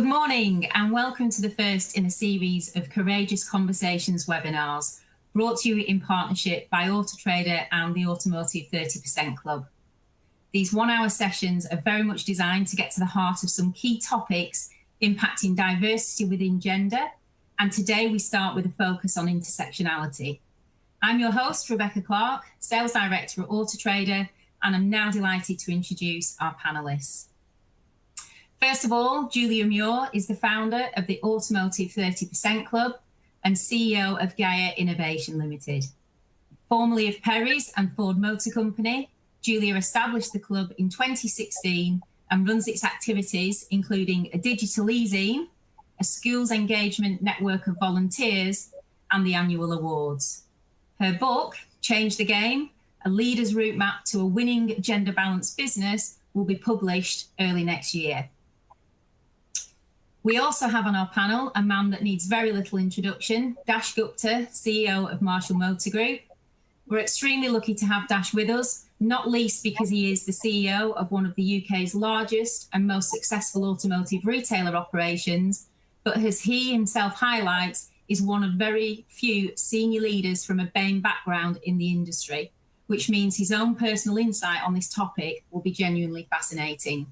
Good morning and welcome to the first in a series of Courageous Conversations webinars brought to you in partnership by Autotrader and the Automotive 30% Club. These one-hour sessions are very much designed to get to the heart of some key topics impacting diversity within gender, and today we start with a focus on intersectionality. I'm your host, Rebecca Clark, Sales Director at Autotrader, and I'm now delighted to introduce our panellists. First of all, Julia Muir is the founder of the Automotive 30% Club and CEO of Gaia Innovation Limited. Formerly of Faiers and Ford Motor Company, Julia established the club in 2016 and runs its activities, including a digital e-zine, a schools engagement network of volunteers, and the annual awards. Her book, Change the Game, a leader's route map to a winning gender-balanced business, will be published early next year. We also have on our panel a man that needs very little introduction, Daksh Gupta, CEO of Marshall Motor Group. We're extremely lucky to have Daksh with us, not least because he is the CEO of one of the UK's largest and most successful automotive retailer operations, but as he himself highlights, is one of very few senior leaders from a BAME background in the industry, which means his own personal insight on this topic will be genuinely fascinating.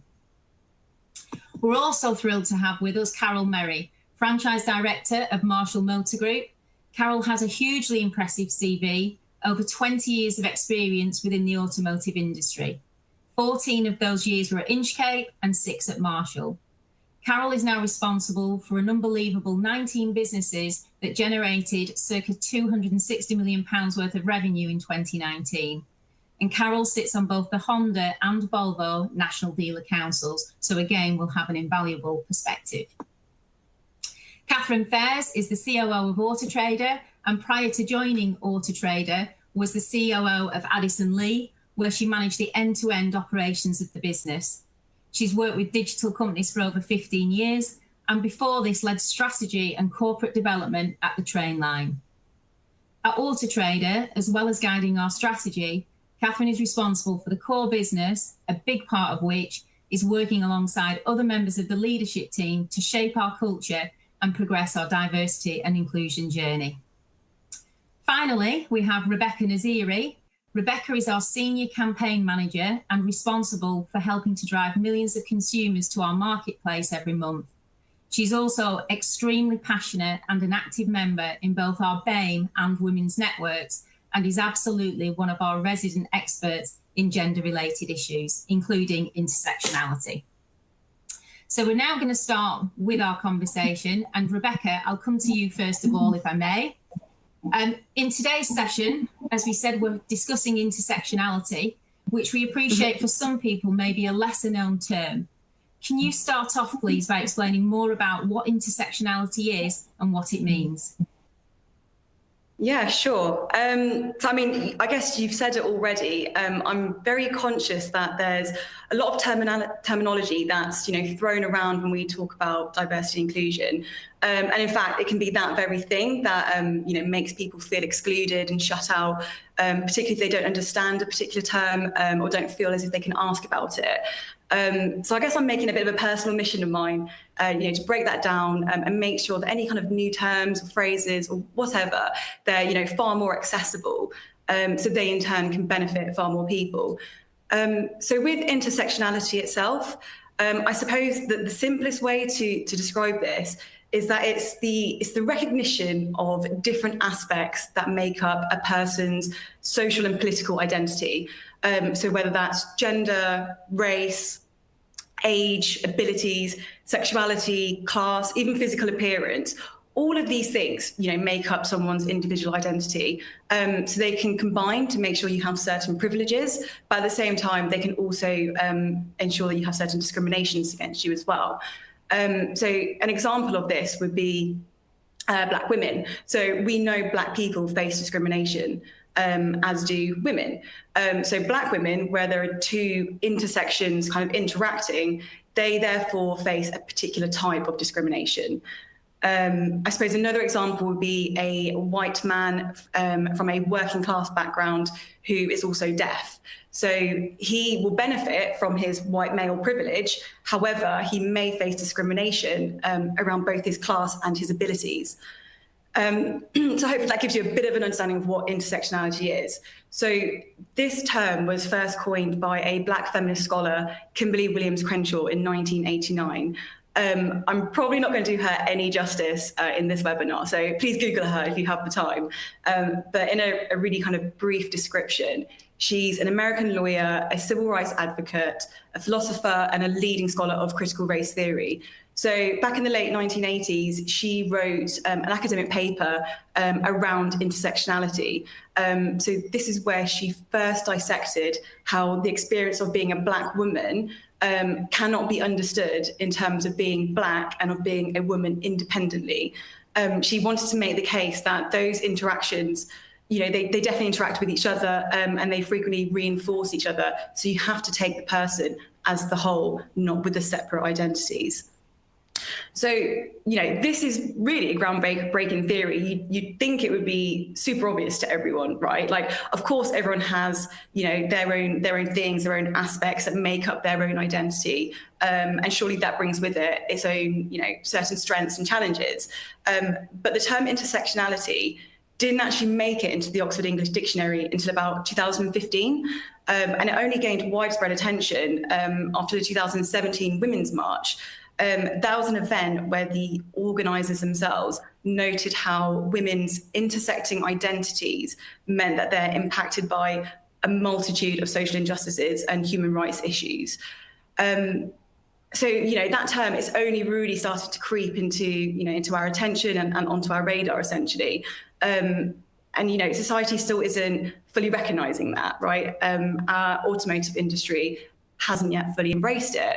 We're also thrilled to have with us Carole Merry, Franchise Director of Marshall Motor Group. Carole has a hugely impressive CV, over 20 years of experience within the automotive industry. 14 of those years were at Inchcape and 6 at Marshall. Carole is now responsible for an unbelievable 19 businesses that generated circa £260 million worth of revenue in 2019. And Carole sits on both the Honda and Volvo National Dealer Councils, so again, we'll have an invaluable perspective. Faiers is the COO of Autotrader, and prior to joining Autotrader, was the COO of Addison Lee, where she managed the end-to-end operations of the business. She's worked with digital companies for over 15 years, and before this led strategy and corporate development at the train line. At Autotrader, as well as guiding our strategy, Catherine is responsible for the core business, a big part of which is working alongside other members of the leadership team to shape our culture and progress our diversity and inclusion journey. Finally, we have Rebecca Nassir. Rebecca is our Senior Campaign Manager and responsible for helping to drive millions of consumers to our marketplace every month. She's also extremely passionate and an active member in both our BAME and women's networks, and is absolutely one of our resident experts in gender-related issues, including intersectionality. So we're now going to start with our conversation, and Rebecca, I'll come to you first of all, if I may. In today's session, as we said, we're discussing intersectionality, which we appreciate for some people may be a lesser known term. Can you start off, please, by explaining more about what intersectionality is and what it means? Yeah, sure. So, I mean, I guess you've said it already. I'm very conscious that there's a lot of terminology that's, thrown around when we talk about diversity and inclusion. And in fact, it can be that very thing that, makes people feel excluded and shut out, particularly if they don't understand a particular term or don't feel as if they can ask about it. So I guess I'm making a bit of a personal mission of mine, to break that down and make sure that any kind of new terms or phrases or whatever, they're, far more accessible, so they in turn can benefit far more people. So with intersectionality itself, I suppose that the simplest way to describe this is that it's the recognition of different aspects that make up a person's social and political identity. So whether that's gender, race, age, abilities, sexuality, class, even physical appearance, all of these things, make up someone's individual identity. So they can combine to make sure you have certain privileges, but at the same time, they can also ensure that you have certain discriminations against you as well. So an example of this would be Black women. So we know Black people face discrimination, as do women. So Black women, where there are two intersections kind of interacting, they therefore face a particular type of discrimination. I suppose another example would be a white man from a working class background who is also deaf. So he will benefit from his white male privilege. However, he may face discrimination around both his class and his abilities. So hopefully that gives you a bit of an understanding of what intersectionality is. So this term was first coined by a Black feminist scholar, Kimberly Williams Crenshaw, in 1989. I'm probably not going to do her any justice in this webinar, so please Google her if you have the time. But in a really kind of brief description, she's an American lawyer, a civil rights advocate, a philosopher, and a leading scholar of critical race theory. So back in the late 1980s, she wrote an academic paper around intersectionality. So this is where she first dissected how the experience of being a Black woman cannot be understood in terms of being Black and of being a woman independently. She wanted to make the case that those interactions, they definitely interact with each other and they frequently reinforce each other. So you have to take the person as the whole, not with the separate identities. So, this is really a groundbreaking theory. You'd think it would be super obvious to everyone, right? Like, of course, everyone has, their own things, their own aspects that make up their own identity. And surely that brings with it its own, certain strengths and challenges. But the term intersectionality didn't actually make it into the Oxford English Dictionary until about 2015. And it only gained widespread attention after the 2017 Women's March. That was an event where the organisers themselves noted how women's intersecting identities meant that they're impacted by a multitude of social injustices and human rights issues. So, that term is only really started to creep into our attention and onto our radar, essentially. And, society still isn't fully recognising that, right? Our automotive industry hasn't yet fully embraced it.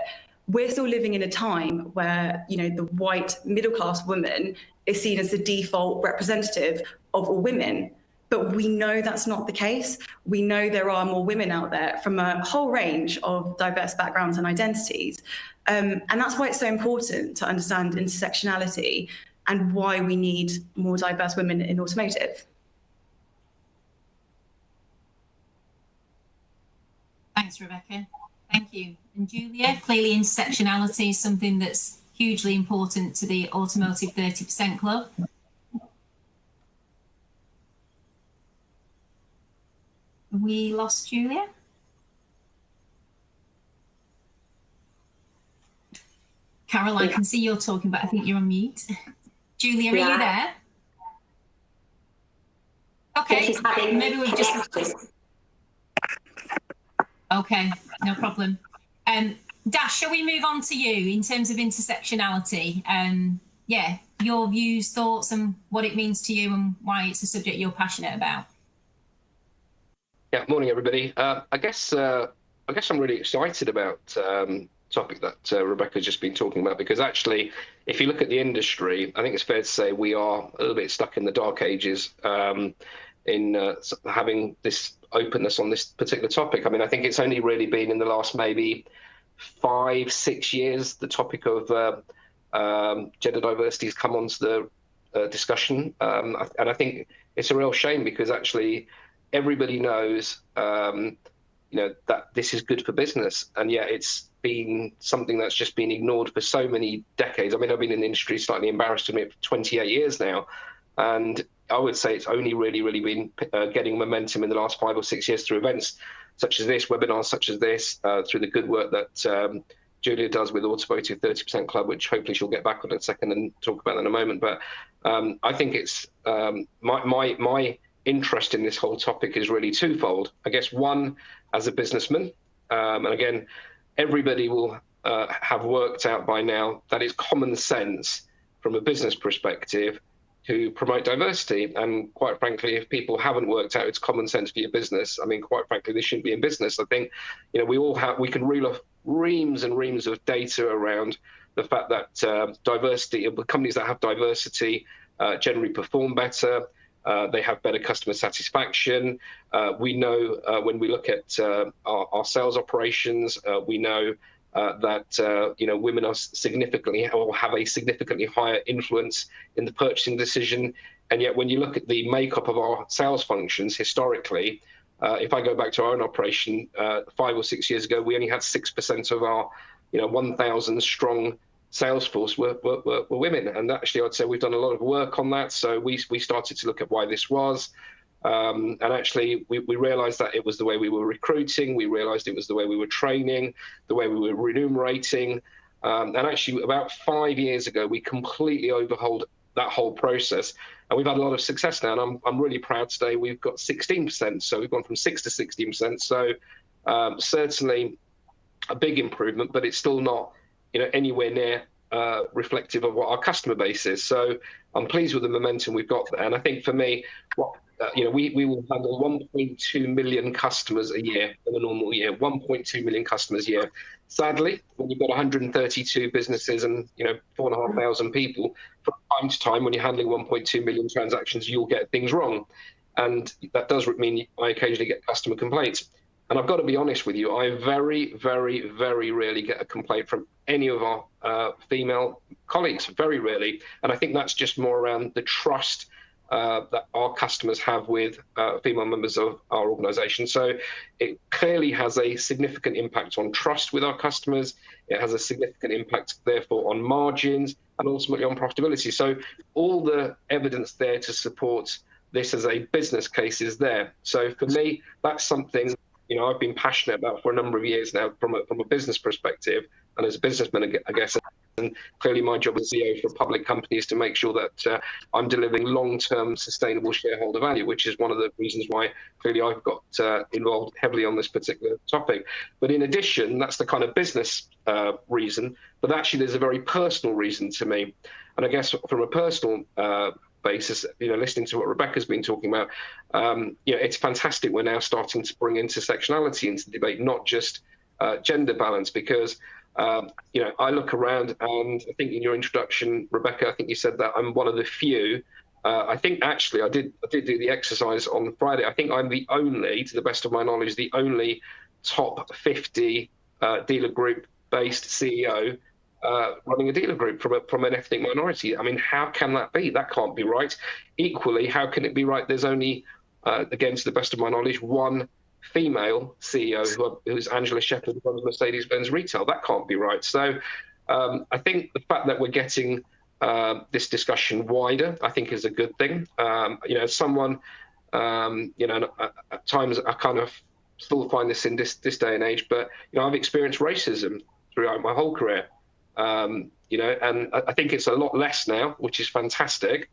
We're still living in a time where, the white middle-class woman is seen as the default representative of all women. But we know that's not the case. We know there are more women out there from a whole range of diverse backgrounds and identities. And that's why it's so important to understand intersectionality and why we need more diverse women in automotive. Thanks, Rebecca. Thank you. And Julia, clearly intersectionality is something that's hugely important to the Automotive 30% Club. We lost Julia. Carole, I can see you're talking, but I think you're on mute. Julia, are you there? Okay, maybe we've just... Okay, no problem. Daksh, shall we move on to you in terms of intersectionality? Your views, thoughts, and what it means to you and why it's a subject you're passionate about. Yeah, morning everybody. I guess I'm really excited about topic that Rebecca's just been talking about, because actually, if you look at the industry, I think it's fair to say we are a little bit stuck in the dark ages in having this openness on this particular topic. I mean, I think it's only really been in the last maybe 5-6 years the topic of gender diversity has come onto the discussion, and I think it's a real shame, because actually everybody knows that this is good for business, and yet it's been something that's just been ignored for so many decades. I mean, I've been in the industry, slightly embarrassed to admit, for 28 years now, and I would say it's only really been getting momentum in the last 5 or 6 years through events such as this, webinars such as this, through the good work that Julia does with Automotive 30% Club, which hopefully she'll get back on in a second and talk about that in a moment. But I think it's my interest in this whole topic is really twofold. I guess one, as a businessman, and again, everybody will have worked out by now that it's common sense from a business perspective to promote diversity. And quite frankly, if people haven't worked out it's common sense for your business, I mean, quite frankly, they shouldn't be in business. I think, we can reel off reams and reams of data around the fact that diversity, companies that have diversity generally perform better. They have better customer satisfaction. We know when we look at our sales operations, we know that women are significantly or have a significantly higher influence in the purchasing decision. And yet, when you look at the makeup of our sales functions historically, if I go back to our own operation 5 or 6 years ago, we only had 6% of our 1,000 strong sales force were women. And actually, I'd say we've done a lot of work on that. So we started to look at why this was. And actually, we realized that it was the way we were recruiting. We realized it was the way we were training, the way we were remunerating. And actually, about 5 years ago, we completely overhauled that whole process. And we've had a lot of success now. And I'm really proud today. We've got 16%. So we've gone from 6 to 16%. So certainly a big improvement, but it's still not anywhere near reflective of what our customer base is. So I'm pleased with the momentum we've got there. And I think for me, we will handle 1.2 million customers a year in a normal year, 1.2 million customers a year. Sadly, when you've got 132 businesses and 4,500 people, from time to time, when you're handling 1.2 million transactions, you'll get things wrong. And that does mean I occasionally get customer complaints. And I've got to be honest with you, I very, very, very rarely get a complaint from any of our female colleagues, very rarely. And I think that's just more around the trust that our customers have with female members of our organisation. So it clearly has a significant impact on trust with our customers. It has a significant impact, therefore, on margins and ultimately on profitability. So all the evidence there to support this as a business case is there. So for me, that's something I've been passionate about for a number of years now from a business perspective and as a businessman, I guess. And clearly my job as CEO for a public company is to make sure that I'm delivering long-term sustainable shareholder value, which is one of the reasons why clearly I've got involved heavily on this particular topic. But in addition, that's the kind of business reason, but actually there's a very personal reason to me. And I guess from a personal basis, listening to what Rebecca's been talking about, it's fantastic we're now starting to bring intersectionality into the debate, not just gender balance, because I look around and I think in your introduction, Rebecca, I think you said that I'm one of the few. I think actually I did do the exercise on Friday. I think I'm the only, to the best of my knowledge, the only top 50 dealer group based CEO running a dealer group from an ethnic minority. I mean, how can that be? That can't be right. Equally, how can it be right? There's only, again, to the best of my knowledge, one female CEO who's Angela Shepherd, who runs Mercedes-Benz Retail. That can't be right. So I think the fact that we're getting this discussion wider, I think is a good thing. As someone, at times I kind of still find this in this day and age, but I've experienced racism throughout my whole career. And I think it's a lot less now, which is fantastic.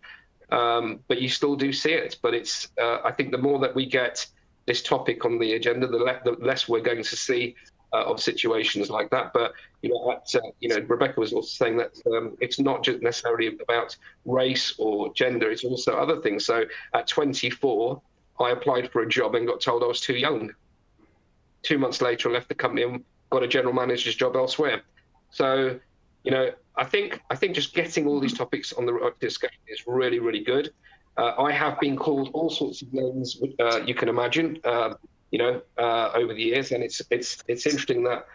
But you still do see it. But it's I think the more that we get this topic on the agenda, the less we're going to see of situations like that. But Rebecca was also saying that it's not just necessarily about race or gender; it's also other things. So at 24, I applied for a job and got told I was too young. 2 months later, I left the company and got a general manager's job elsewhere. So I think just getting all these topics on the discussion is really, really good. I have been called all sorts of names you can imagine, over the years, and it's interesting that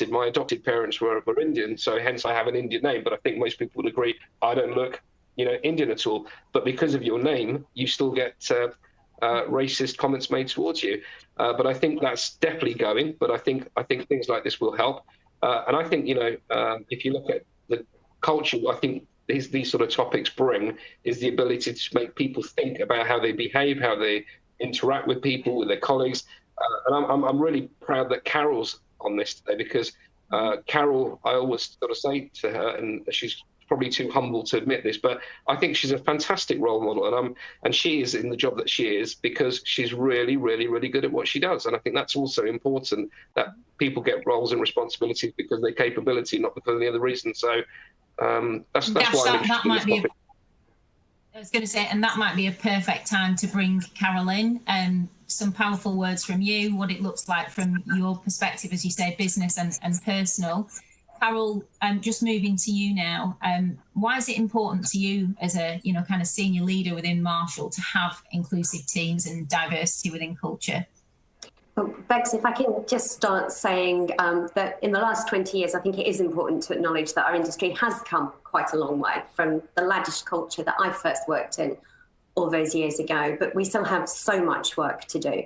my adopted parents were Indian, so hence I have an Indian name. But I think most people would agree I don't look Indian at all. But because of your name, you still get racist comments made towards you. But I think that's definitely going. But I think things like this will help. And I think if you look at the culture, I think these sort of topics bring is the ability to make people think about how they behave, how they interact with people, with their colleagues. And I'm really proud that Carole's on this today, because Carole, I always sort of say to her, and she's probably too humble to admit this, but I think she's a fantastic role model, and she is in the job that she is because she's really, really, really good at what she does. And I think that's also important, that people get roles and responsibilities because of their capability, not because of any other reason. So that's Daksh, why I'm interested in this topic. I was going to say, and that might be a perfect time to bring Carole in. Some powerful words from you, what it looks like from your perspective, as you say, business and personal. Carole, just moving to you now. Why is it important to you as a kind of senior leader within Marshall to have inclusive teams and diversity within culture? Well, Bex, if I can just start saying that in the last 20 years, I think it is important to acknowledge that our industry has come quite a long way from the laddish culture that I first worked in all those years ago, but we still have so much work to do.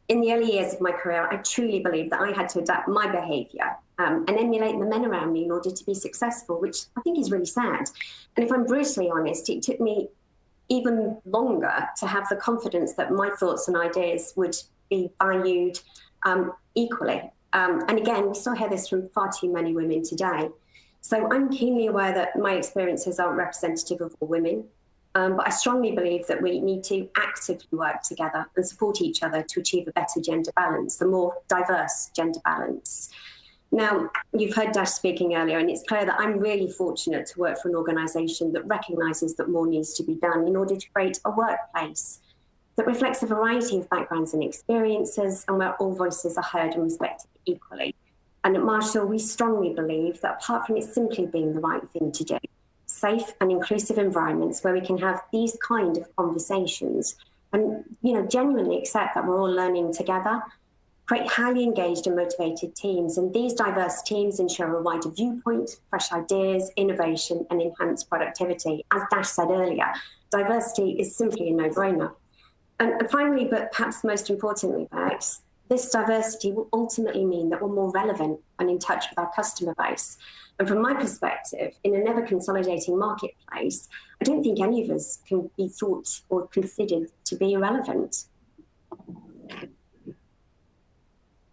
In the early years of my career, I truly believed that I had to adapt my behaviour and emulate the men around me in order to be successful, which I think is really sad. And if I'm brutally honest, it took me even longer to have the confidence that my thoughts and ideas would be valued equally. And again, we still hear this from far too many women today. So I'm keenly aware that my experiences aren't representative of all women, but I strongly believe that we need to actively work together and support each other to achieve a better gender balance, a more diverse gender balance. Now, you've heard Daksh speaking earlier, and it's clear that I'm really fortunate to work for an organisation that recognises that more needs to be done in order to create a workplace that reflects a variety of backgrounds and experiences, and where all voices are heard and respected equally. And at Marshall, we strongly believe that apart from it simply being the right thing to do, safe and inclusive environments where we can have these kind of conversations and, genuinely accept that we're all learning together, create highly engaged and motivated teams. And these diverse teams ensure a wider viewpoint, fresh ideas, innovation, and enhanced productivity. As Daksh said earlier, diversity is simply a no-brainer. And finally, but perhaps most importantly, Bex, this diversity will ultimately mean that we're more relevant and in touch with our customer base. And from my perspective, in an ever-consolidating marketplace, I don't think any of us can be thought or considered to be irrelevant.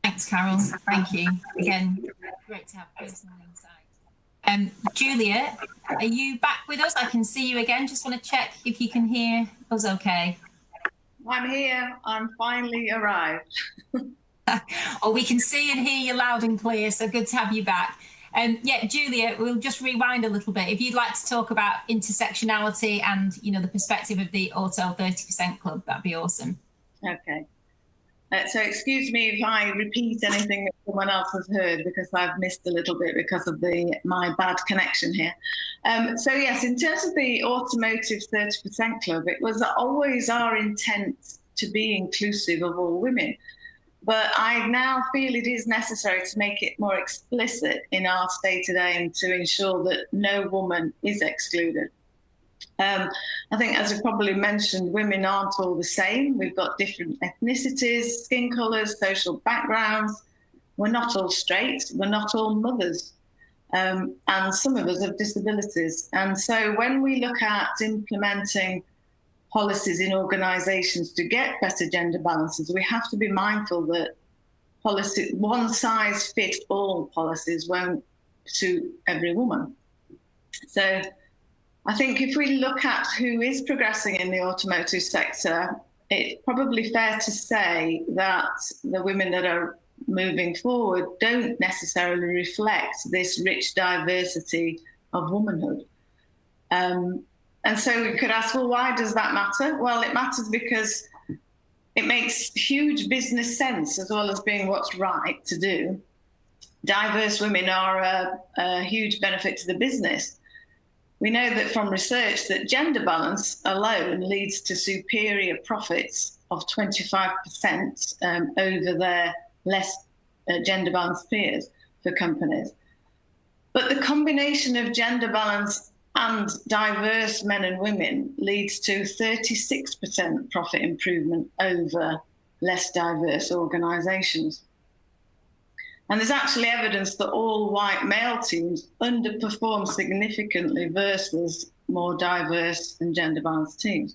Thanks, Carole. Thank you. Again, great to have personal insight. Julia, are you back with us? I can see you again. Just want to check if you can hear us okay. I'm here. I'm finally arrived. Oh, we can see and hear you loud and clear, so good to have you back. Yeah, Julia, we'll just rewind a little bit. If you'd like to talk about intersectionality and, the perspective of the Auto 30% Club, that'd be awesome. Okay. So excuse me if I repeat anything that someone else has heard, because I've missed a little bit because of my bad connection here. So yes, in terms of the Automotive 30% Club, it was always our intent to be inclusive of all women. But I now feel it is necessary to make it more explicit in our stated aim to ensure that no woman is excluded. I think, as I probably mentioned, women aren't all the same. We've got different ethnicities, skin colours, social backgrounds. We're not all straight. We're not all mothers. And some of us have disabilities. And so when we look at implementing policies in organisations to get better gender balances, we have to be mindful that one-size-fits-all policies won't suit every woman. So I think if we look at who is progressing in the automotive sector, it's probably fair to say that the women that are moving forward don't necessarily reflect this rich diversity of womanhood. And so we could ask, well, why does that matter? Well, it matters because it makes huge business sense as well as being what's right to do. Diverse women are a huge benefit to the business. We know that from research that gender balance alone leads to superior profits of 25% over their less gender balanced peers for companies. But the combination of gender balance and diverse men and women leads to 36% profit improvement over less diverse organisations. And there's actually evidence that all white male teams underperform significantly versus more diverse and gender balanced teams.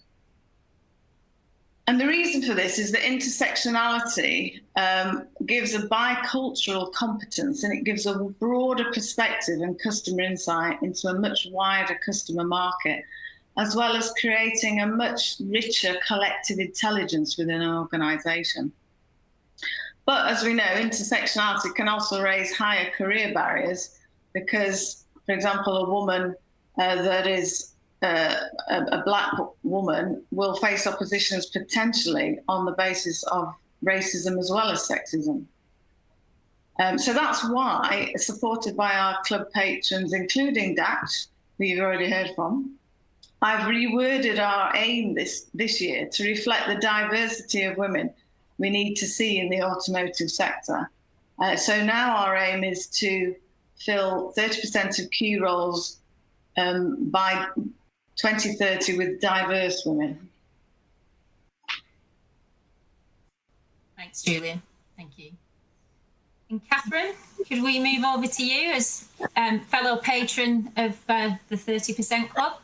And the reason for this is that intersectionality gives a bicultural competence, and it gives a broader perspective and customer insight into a much wider customer market, as well as creating a much richer collective intelligence within an organisation. But as we know, intersectionality can also raise higher career barriers because, for example, a woman that is a black woman will face oppositions potentially on the basis of racism as well as sexism. So that's why, supported by our club patrons, including Daksh, who you've already heard from, I've reworded our aim this year to reflect the diversity of women we need to see in the automotive sector. So now our aim is to fill 30% of key roles by 2030 with diverse women. Thanks, Julia. Thank you. And Catherine, could we move over to you as fellow patron of the 30% Club?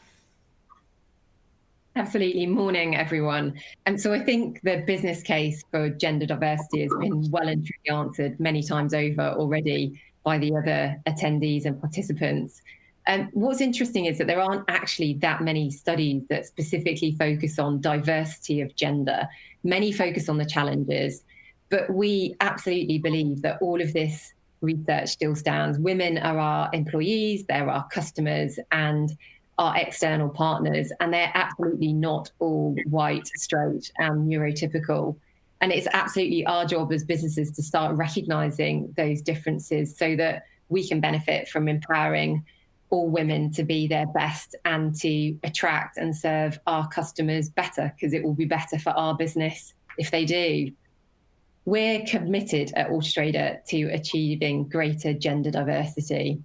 Absolutely. Morning, everyone. And so I think the business case for gender diversity has been well and truly answered many times over already by the other attendees and participants. And what's interesting is that there aren't actually that many studies that specifically focus on diversity of gender. Many focus on the challenges, but we absolutely believe that all of this research still stands. Women are our employees, they're our customers, and our external partners, and they're absolutely not all white, straight, and neurotypical. And it's absolutely our job as businesses to start recognizing those differences so that we can benefit from empowering all women to be their best and to attract and serve our customers better, because it will be better for our business if they do. We're committed at Autotrader to achieving greater gender diversity.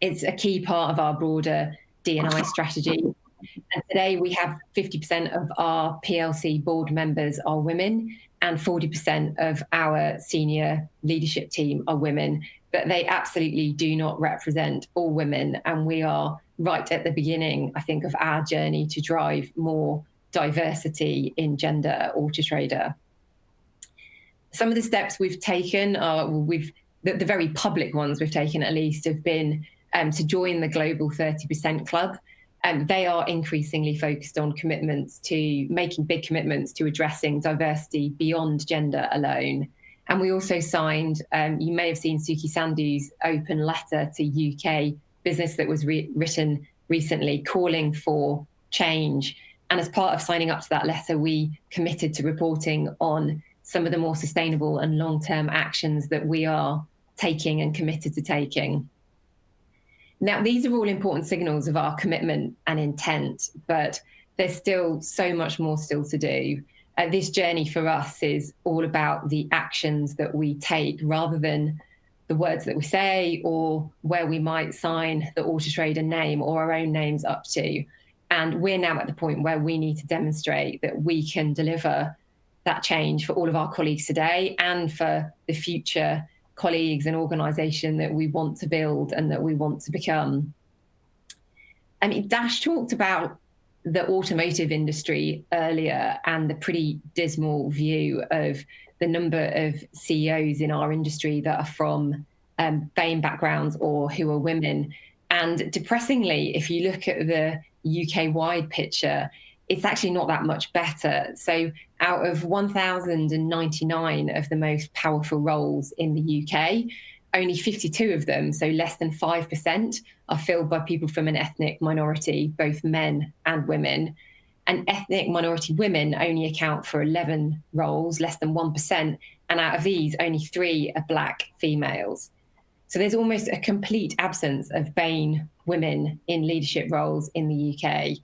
It's a key part of our broader D&I strategy. And today we have 50% of our PLC board members are women and 40% of our senior leadership team are women, but they absolutely do not represent all women. And we are right at the beginning, I think, of our journey to drive more diversity in gender at Autotrader. Some of the steps we've taken are, the very public ones we've taken at least have been to join the Global 30% Club. They are increasingly focused on making big commitments to addressing diversity beyond gender alone. And we also signed, you may have seen Suki Sandhu's open letter to UK business that was written recently calling for change. And as part of signing up to that letter, we committed to reporting on some of the more sustainable and long-term actions that we are taking and committed to taking. Now, these are all important signals of our commitment and intent, but there's still so much more still to do. This journey for us is all about the actions that we take rather than the words that we say or where we might sign the Autotrader name or our own names up to. And we're now at the point where we need to demonstrate that we can deliver that change for all of our colleagues today and for the future colleagues and organisation that we want to build and that we want to become. I mean, Daksh talked about the automotive industry earlier and the pretty dismal view of the number of CEOs in our industry that are from BAME backgrounds or who are women. And depressingly, if you look at the UK-wide picture, it's actually not that much better. So out of 1,099 of the most powerful roles in the UK, only 52 of them, so less than 5%, are filled by people from an ethnic minority, both men and women. And ethnic minority women only account for 11 roles, less than 1%. And out of these, only 3 are Black females. So there's almost a complete absence of BAME women in leadership roles in the UK.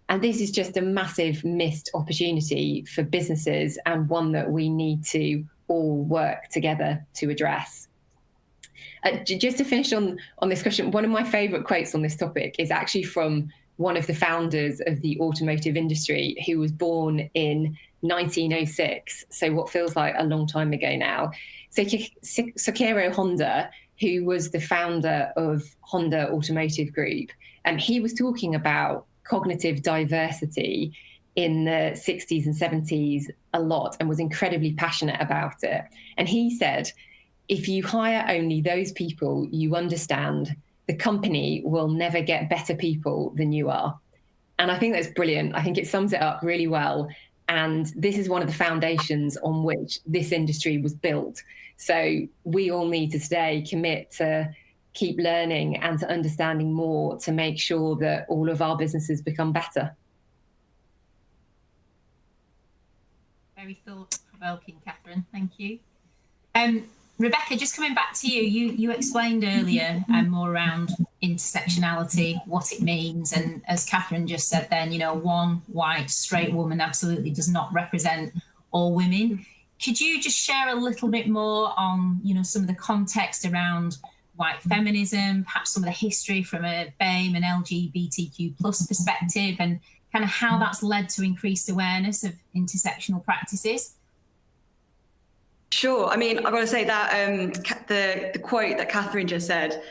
And this is just a massive missed opportunity for businesses and one that we need to all work together to address. Just to finish on this question, one of my favourite quotes on this topic is actually from one of the founders of the automotive industry who was born in 1906, so what feels like a long time ago now. So Soichiro Honda, who was the founder of Honda Automotive Group, and he was talking about cognitive diversity in the 60s and 70s a lot and was incredibly passionate about it. And he said, if you hire only those people you understand, the company will never get better people than you are. And I think that's brilliant. I think it sums it up really well. And this is one of the foundations on which this industry was built. So we all need to today commit to keep learning and to understanding more to make sure that all of our businesses become better. Very thought-provoking, Catherine. Thank you. Rebecca, just coming back to you explained earlier more around intersectionality, what it means. And as Catherine just said then, one white, straight woman absolutely does not represent all women. Could you just share a little bit more on, some of the context around white feminism, perhaps some of the history from a BAME and LGBTQ plus perspective, and kind of how that's led to increased awareness of intersectional practices? Sure. I mean, I've got to say that the quote that Catherine just said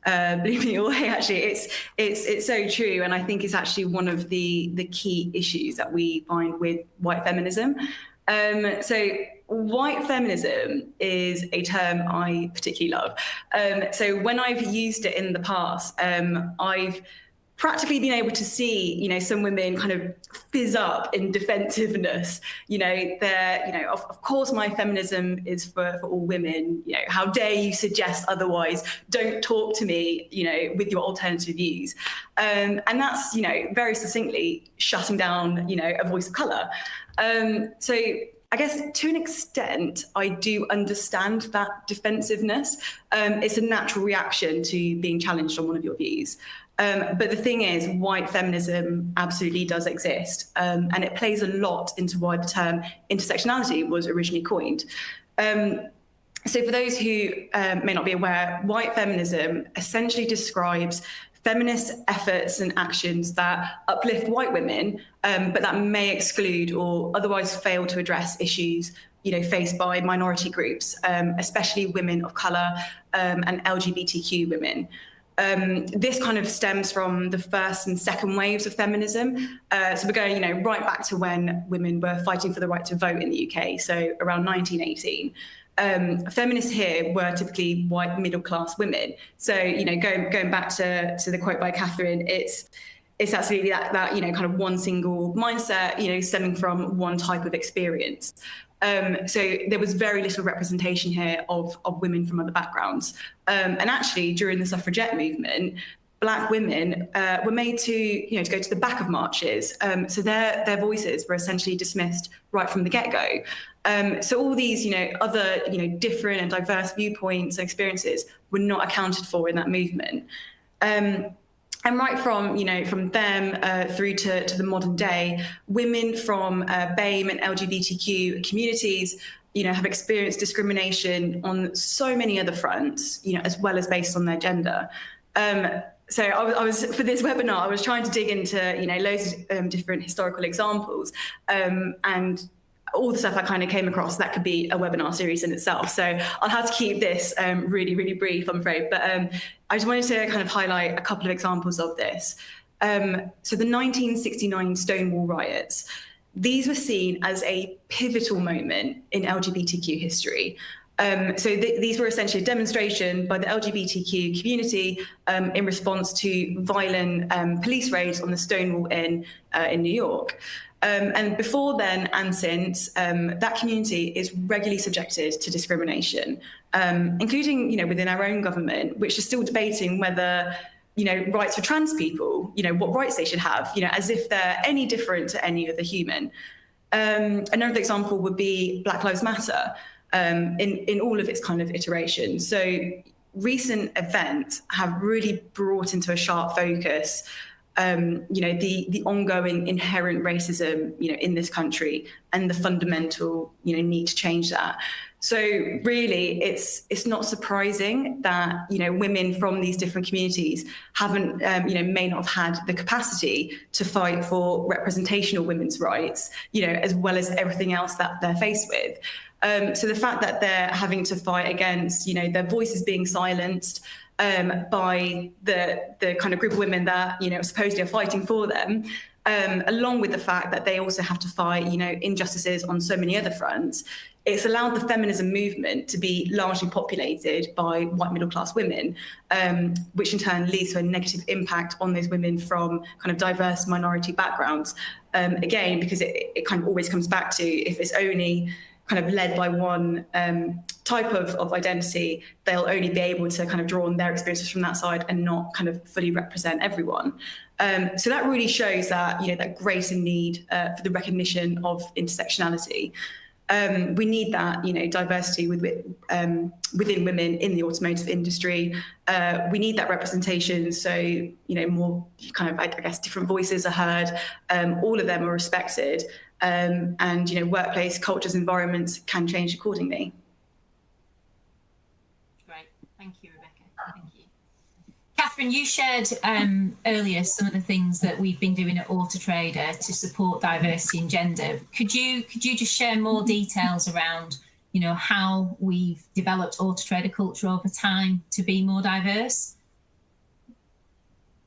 blew me away. Actually, it's so true, and I think it's actually one of the key issues that we find with white feminism. So white feminism is a term I particularly love. So when I've used it in the past, I've practically been able to see, some women kind of fizz up in defensiveness. Of course, my feminism is for all women. How dare you suggest otherwise? Don't talk to me, with your alternative views. And that's, very succinctly shutting down, a voice of colour. So I guess to an extent, I do understand that defensiveness. It's a natural reaction to being challenged on one of your views. But the thing is, white feminism absolutely does exist, and it plays a lot into why the term intersectionality was originally coined. So for those who may not be aware, white feminism essentially describes feminist efforts and actions that uplift white women, but that may exclude or otherwise fail to address issues faced by minority groups, especially women of colour and LGBTQ women. This kind of stems from the first and second waves of feminism. So we're going, right back to when women were fighting for the right to vote in the UK, so around 1918. Feminists here were typically white middle-class women. So, going back to the quote by Catherine, it's absolutely that kind of one single mindset, stemming from one type of experience. So there was very little representation here of women from other backgrounds. And actually, during the suffragette movement, Black women were made to go to the back of marches. So their voices were essentially dismissed right from the get-go. So all these, other, different and diverse viewpoints and experiences were not accounted for in that movement. And right from, from them through to the modern day, women from BAME and LGBTQ communities, have experienced discrimination on so many other fronts, as well as based on their gender. So I was for this webinar, I was trying to dig into, loads of different historical examples, and all the stuff I kind of came across that could be a webinar series in itself. So I'll have to keep this really, really brief, I'm afraid. But I just wanted to kind of highlight a couple of examples of this. So the 1969 Stonewall riots, these were seen as a pivotal moment in LGBTQ history. So these were essentially a demonstration by the LGBTQ community in response to violent police raids on the Stonewall Inn in New York. And before then and since, that community is regularly subjected to discrimination, including, within our own government, which is still debating whether, rights for trans people, what rights they should have, as if they're any different to any other human. Another example would be Black Lives Matter, in all of its kind of iterations. So recent events have really brought into a sharp focus the ongoing inherent racism, in this country, and the fundamental, need to change that. So really, it's not surprising that, women from these different communities haven't, may not have had the capacity to fight for representational women's rights, as well as everything else that they're faced with. So the fact that they're having to fight against, their voices being silenced, by the kind of group of women that, supposedly are fighting for them, along with the fact that they also have to fight, injustices on so many other fronts, it's allowed the feminism movement to be largely populated by white middle-class women, which in turn leads to a negative impact on those women from kind of diverse minority backgrounds. Again, because it kind of always comes back to, if it's only kind of led by one type of identity, they'll only be able to kind of draw on their experiences from that side and not kind of fully represent everyone. So that really shows that, that greater need for the recognition of intersectionality. We need that, diversity within women in the automotive industry. We need that representation, so more kind of, I guess, different voices are heard. All of them are respected, and workplace cultures, environments can change accordingly. Great, thank you, Rebecca. Thank you. Catherine, you shared earlier some of the things that we've been doing at Autotrader to support diversity and gender. Could you just share more details around how we've developed Autotrader culture over time to be more diverse?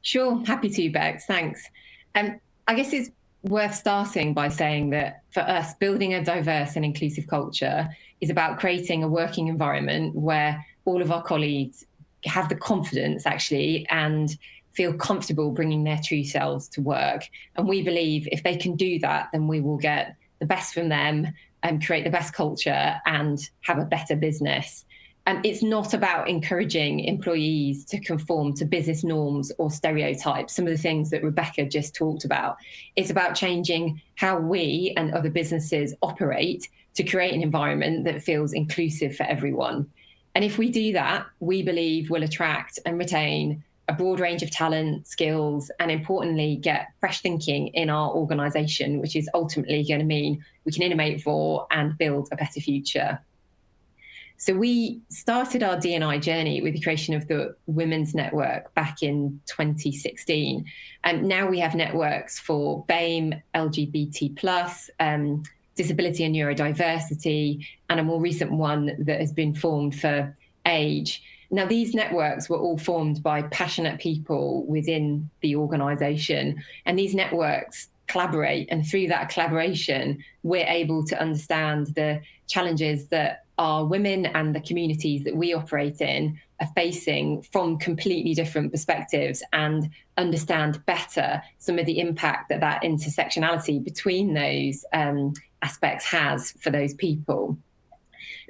Sure, happy to, Bex, thanks. I guess it's worth starting by saying that for us, building a diverse and inclusive culture is about creating a working environment where all of our colleagues have the confidence actually and feel comfortable bringing their true selves to work. And we believe if they can do that, then we will get the best from them and create the best culture and have a better business. And it's not about encouraging employees to conform to business norms or stereotypes, some of the things that Rebecca just talked about. It's about changing how we and other businesses operate to create an environment that feels inclusive for everyone. And if we do that, we believe we'll attract and retain a broad range of talent, skills, and importantly, get fresh thinking in our organisation, which is ultimately going to mean we can innovate for and build a better future. So we started our D&I journey with the creation of the Women's Network back in 2016. And now we have networks for BAME, LGBT+, disability and neurodiversity, and a more recent one that has been formed for age. Now, these networks were all formed by passionate people within the organisation, and these networks collaborate, and through that collaboration, we're able to understand the challenges that our women and the communities that we operate in are facing from completely different perspectives and understand better some of the impact that intersectionality between those aspects has for those people.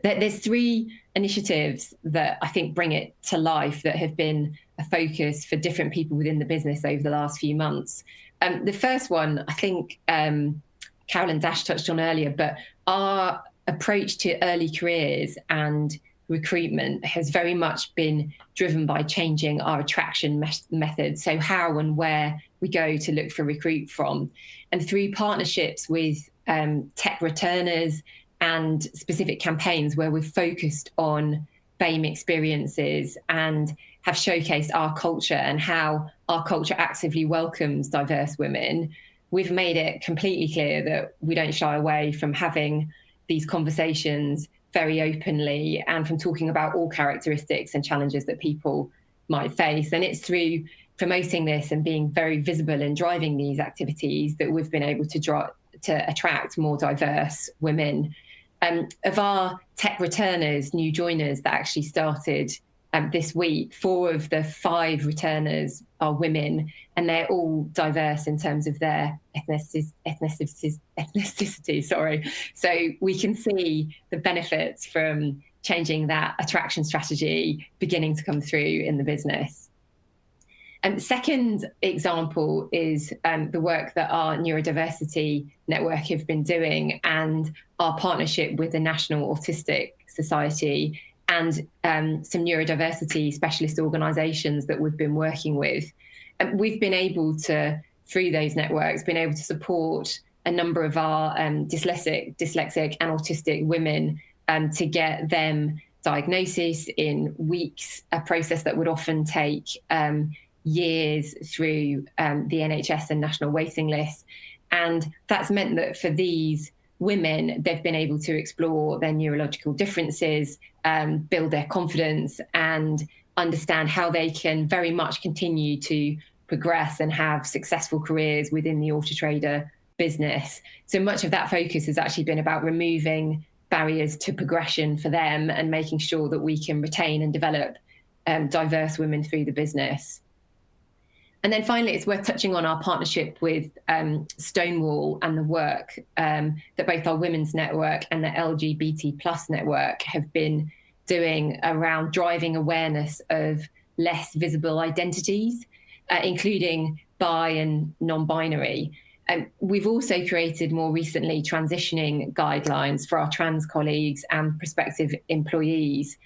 There's three initiatives that I think bring it to life that have been a focus for different people within the business over the last few months. The first one, I think Carole and Daksh touched on earlier, but our approach to early careers and recruitment has very much been driven by changing our attraction methods. So how and where we go to look for recruit from. And through partnerships with tech returners and specific campaigns where we've focused on BAME experiences and have showcased our culture and how our culture actively welcomes diverse women, we've made it completely clear that we don't shy away from having these conversations very openly and from talking about all characteristics and challenges that people might face. And it's through promoting this and being very visible and driving these activities that we've been able to attract more diverse women. Of our tech returners, new joiners that actually started this week, 4 of the 5 returners are women, and they're all diverse in terms of their ethnicity. So we can see the benefits from changing that attraction strategy beginning to come through in the business. And second example is the work that our neurodiversity network have been doing and our partnership with the National Autistic Society and some neurodiversity specialist organisations that we've been working with. And we've been able to, through those networks, been able to support a number of our dyslexic and autistic women to get them diagnosis in weeks, a process that would often take years through the NHS and national waiting lists. And that's meant that for these women, they've been able to explore their neurological differences, build their confidence, and understand how they can very much continue to progress and have successful careers within the Autotrader business. So much of that focus has actually been about removing barriers to progression for them and making sure that we can retain and develop diverse women through the business. And then finally, it's worth touching on our partnership with Stonewall and the work that both our Women's Network and the LGBT+ network have been doing around driving awareness of less visible identities, including bi and non-binary. We've also created more recently transitioning guidelines for our trans colleagues and prospective employees.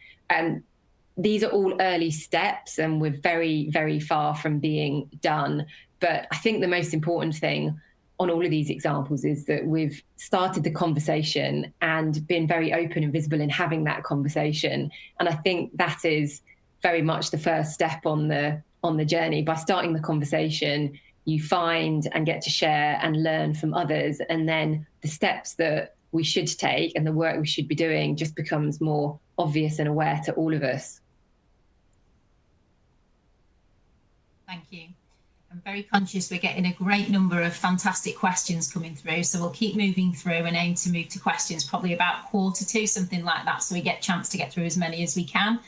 These are all early steps and we're very, very far from being done. But I think the most important thing on all of these examples is that we've started the conversation and been very open and visible in having that conversation. And I think that is very much the first step on the journey. By starting the conversation, you find and get to share and learn from others, and then the steps that we should take and the work we should be doing just becomes more obvious and aware to all of us. Thank you. I'm very conscious we're getting a great number of fantastic questions coming through, so we'll keep moving through and aim to move to questions probably about 1:45, something like that, so we get a chance to get through as many as we can.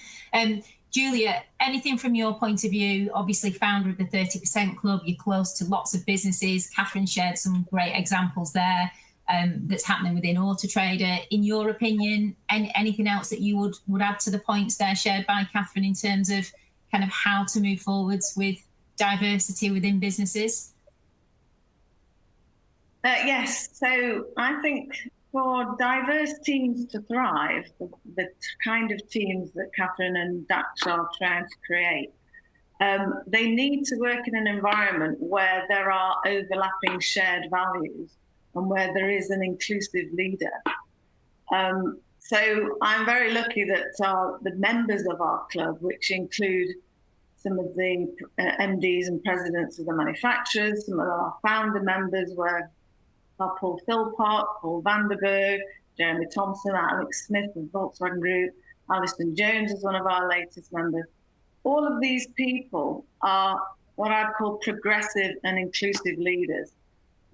Julia, anything from your point of view? Obviously founder of the 30% Club, you're close to lots of businesses. Catherine shared some great examples there that's happening within Autotrader. In your opinion, anything else that you would add to the points there shared by Catherine in terms of kind of how to move forwards with diversity within businesses? Yes, so I think for diverse teams to thrive, the kind of teams that Catherine and Daksh are trying to create, they need to work in an environment where there are overlapping shared values and where there is an inclusive leader. So I'm very lucky that the members of our club, which include some of the MDs and presidents of the manufacturers, some of our founder members were Paul Philpott, Paul Vanderberg, Jeremy Thompson, Alex Smith of Volkswagen Group, Alison Jones is one of our latest members. All of these people are what I'd call progressive and inclusive leaders.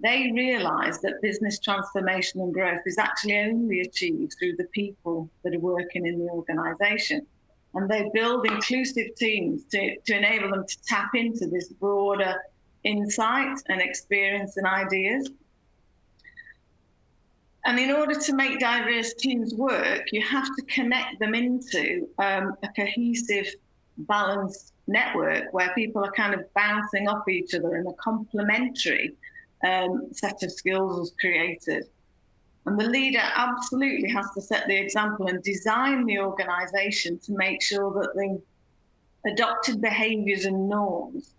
They realise that business transformation and growth is actually only achieved through the people that are working in the organisation. And they build inclusive teams to enable them to tap into this broader insight and experience and ideas. And in order to make diverse teams work, you have to connect them into a cohesive, balanced network where people are kind of bouncing off each other and a complementary set of skills is created. And the leader absolutely has to set the example and design the organisation to make sure that the adopted behaviours and norms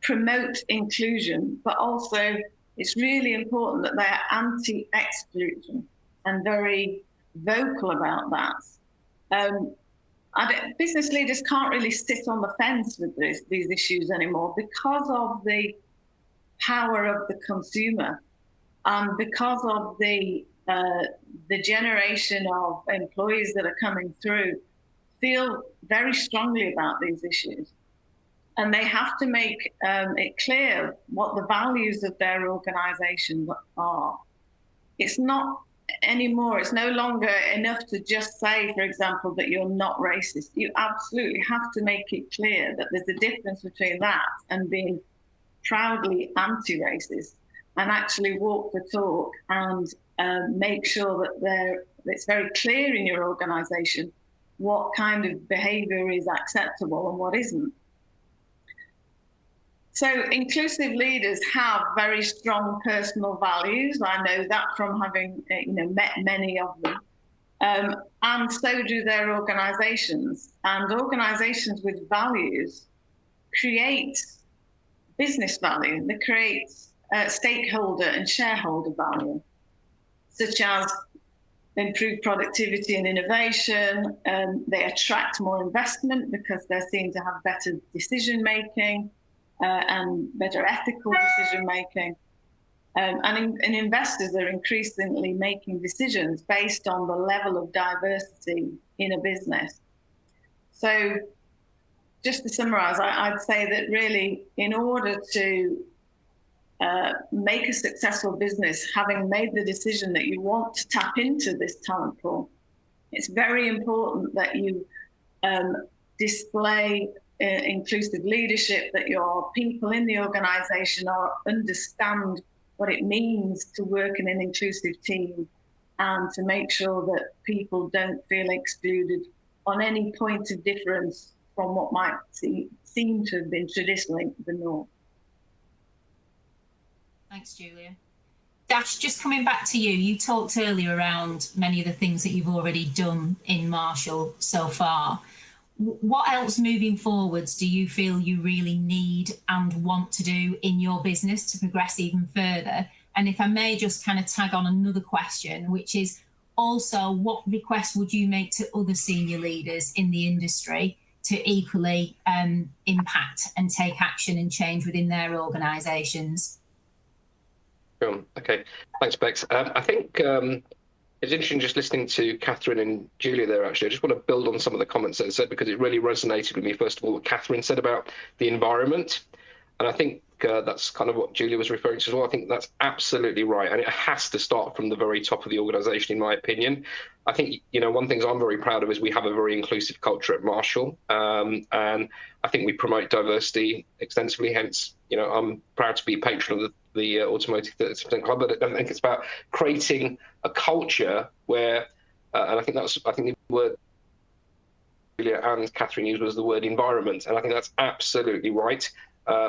promote inclusion, but also it's really important that they are anti-exclusion and very vocal about that. Business leaders can't really sit on the fence with these issues anymore because of the power of the consumer and because of the generation of employees that are coming through feel very strongly about these issues. And they have to make it clear what the values of their organisation are. It's not anymore, it's no longer enough to just say, for example, that you're not racist. You absolutely have to make it clear that there's a difference between that and being proudly anti-racist, and actually walk the talk and make sure that it's very clear in your organisation what kind of behaviour is acceptable and what isn't. So inclusive leaders have very strong personal values. I know that from having met many of them. And so do their organisations. And organisations with values create business value. They create stakeholder and shareholder value, such as improved productivity and innovation. They attract more investment because they're seen to have better decision making. And better ethical decision making. And investors are increasingly making decisions based on the level of diversity in a business. So just to summarize, I'd say that really in order to make a successful business, having made the decision that you want to tap into this talent pool, it's very important that you display inclusive leadership, that your people in the organisation understand what it means to work in an inclusive team and to make sure that people don't feel excluded on any point of difference from what might seem to have been traditionally the norm. Thanks, Julia. Daksh, just coming back to you, you talked earlier around many of the things that you've already done in Marshall so far. what else moving forwards do you feel you really need and want to do in your business to progress even further? And if I may just kind of tag on another question, which is also, what requests would you make to other senior leaders in the industry to equally impact and take action and change within their organisations? Sure. Okay, thanks, Bex. I think it's interesting just listening to Catherine and Julia there, actually. I just want to build on some of the comments that I said, because it really resonated with me, first of all, what Catherine said about the environment. And I think that's kind of what Julia was referring to as well. I think that's absolutely right. And it has to start from the very top of the organisation, in my opinion. I think, one thing I'm very proud of is we have a very inclusive culture at Marshall. And I think we promote diversity extensively. Hence, I'm proud to be patron of the Automotive 30% Club. But I think it's about creating a culture where, and I think the word Julia and Catherine used was the word environment. And I think that's absolutely right.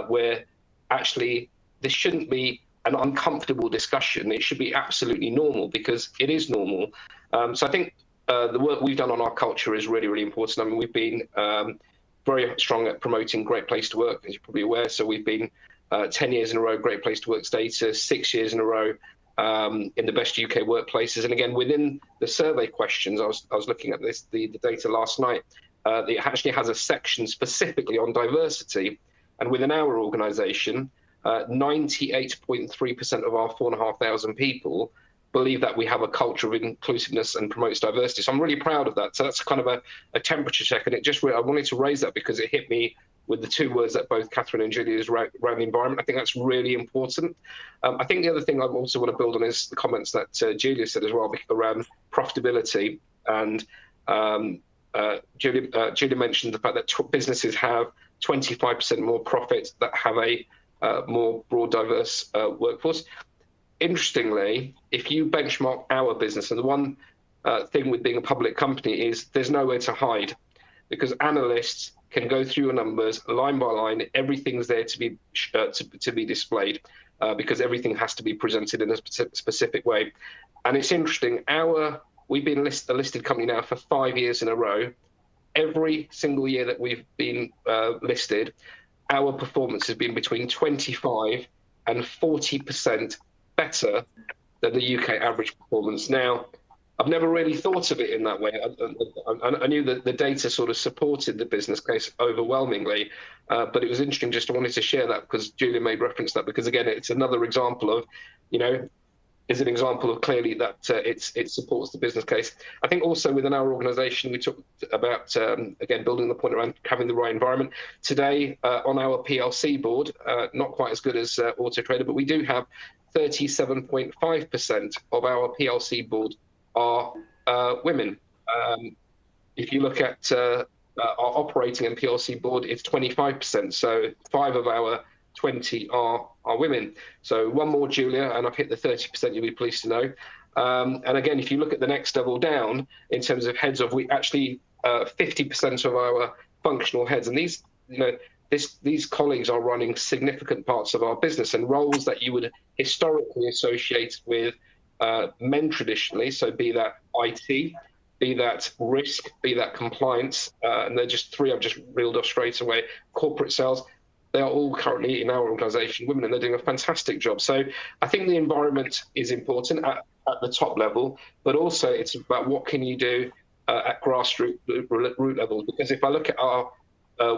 Where actually this shouldn't be an uncomfortable discussion. It should be absolutely normal, because it is normal. So I think the work we've done on our culture is really, really important. I mean, we've been very strong at promoting Great Place to Work, as you're probably aware. So we've been 10 years in a row, Great Place to Work status, 6 years in a row in the best UK workplaces. And again, within the survey questions, I was looking at the data last night. It actually has a section specifically on diversity. And within our organisation, 98.3% of our 4,500 people believe that we have a culture of inclusiveness and promotes diversity. So I'm really proud of that. So that's kind of a temperature check. And I wanted to raise that because it hit me with the two words that both Catherine and Julia used around the environment. I think that's really important. I think the other thing I also want to build on is the comments that Julia said as well around profitability. And Julia mentioned the fact that businesses have 25% more profit that have a more broad, diverse workforce. Interestingly, if you benchmark our business, and the one thing with being a public company is there's nowhere to hide, because analysts can go through your numbers line by line. Everything's there to be displayed, because everything has to be presented in a specific way. And it's interesting, we've been a listed company now for 5 years in a row. Every single year that we've been listed, our performance has been between 25 and 40% better than the UK average performance. Now, I've never really thought of it in that way. I knew that the data sort of supported the business case overwhelmingly, but it was interesting. I wanted to share that because Julia made reference to that, because again, it's another example of, is an example of clearly that it supports the business case. I think also within our organisation, we talked about, again, building the point around having the right environment. Today, on our PLC board, not quite as good as Auto Trader, but we do have 37.5% of our PLC board are women. If you look at our operating and PLC board, it's 25%. So 5 of our 20 are women. So one more, Julia, and I've hit the 30%, you'll be pleased to know. And again, if you look at the next level down in terms of heads of, we actually 50% of our functional heads, and these colleagues are running significant parts of our business and roles that you would historically associate with men traditionally. So be that IT, be that risk, be that compliance, and they're just 3 I've just reeled off straight away. Corporate sales. They are all currently in our organisation women, and they're doing a fantastic job. So I think the environment is important at the top level, but also it's about what can you do at grassroots root level. Because if I look at our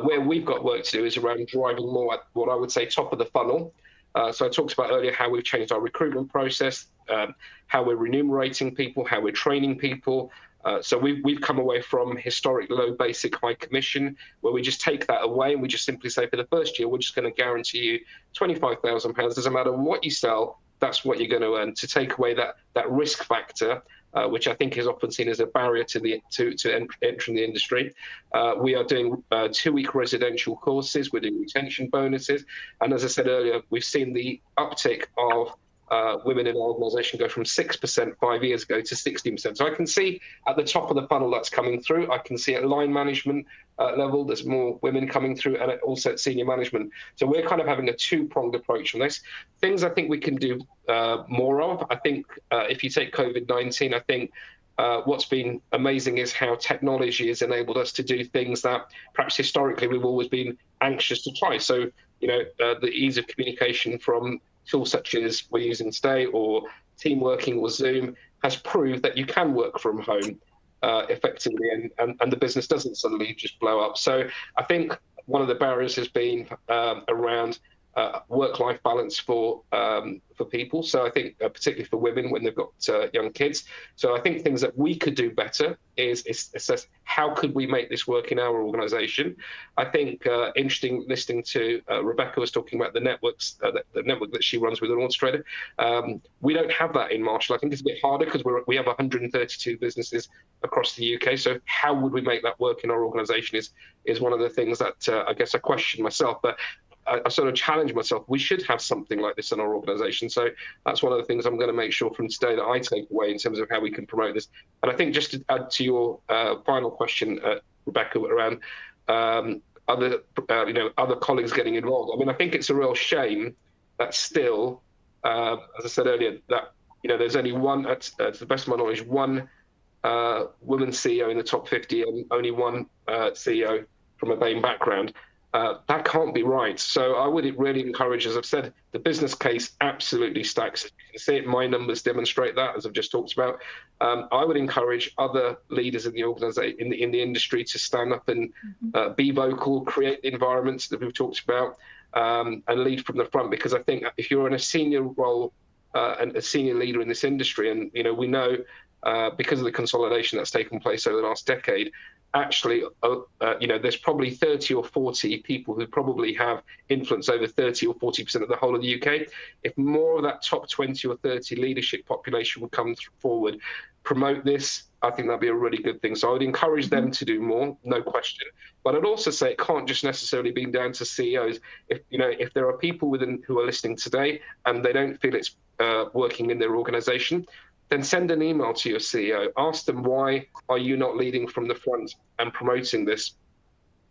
where we've got work to do is around driving more at what I would say top of the funnel. So I talked about earlier how we've changed our recruitment process, how we're remunerating people, how we're training people. So we've come away from historic low basic, high commission, where we just take that away and we just simply say for the first year, we're just going to guarantee you £25,000. Doesn't matter what you sell, that's what you're going to earn, to take away that risk factor, which I think is often seen as a barrier to entering the industry. We are doing 2-week residential courses. We're doing retention bonuses. And as I said earlier, we've seen the uptick of women in our organisation go from 6% 5 years ago to 16%. So I can see at the top of the funnel that's coming through. I can see at line management level, there's more women coming through, and also at senior management. So we're kind of having a 2-pronged approach on this. Things I think we can do more of. I think if you take COVID-19, I think what's been amazing is how technology has enabled us to do things that perhaps historically we've always been anxious to try. So, the ease of communication from tools such as we're using today, or team working or Zoom, has proved that you can work from home effectively, and the business doesn't suddenly just blow up. So I think one of the barriers has been around work-life balance for people. So I think particularly for women when they've got young kids. So I think things that we could do better is assess how could we make this work in our organisation. I think interesting listening to Rebecca was talking about the networks, the network that she runs with an Auto Trader. We don't have that in Marshall. I think it's a bit harder because we have 132 businesses across the UK. So how would we make that work in our organisation is one of the things that I guess I question myself. But I sort of challenge myself. We should have something like this in our organisation. So that's one of the things I'm going to make sure from today that I take away in terms of how we can promote this. And I think just to add to your final question, Rebecca, around other colleagues getting involved. I mean, I think it's a real shame that still, as I said earlier, that there's only one, to the best of my knowledge, one woman CEO in the top 50 and only one CEO from a BAME background. That can't be right. So I would really encourage, as I've said, the business case absolutely stacks. You can see it, my numbers demonstrate that, as I've just talked about. I would encourage other leaders in the organisation, in the industry, to stand up and be vocal, create the environments that we've talked about, and lead from the front. Because I think if you're in a senior role and a senior leader in this industry, and we know because of the consolidation that's taken place over the last decade, actually, there's probably 30 or 40 people who probably have influence over 30 or 40% of the whole of the UK. If more of that top 20 or 30 leadership population would come forward, promote this, I think that'd be a really good thing. So I would encourage them to do more, no question. But I'd also say it can't just necessarily be down to CEOs. If there are people who are listening today and they don't feel it's working in their organisation, then send an email to your CEO. Ask them, why are you not leading from the front and promoting this?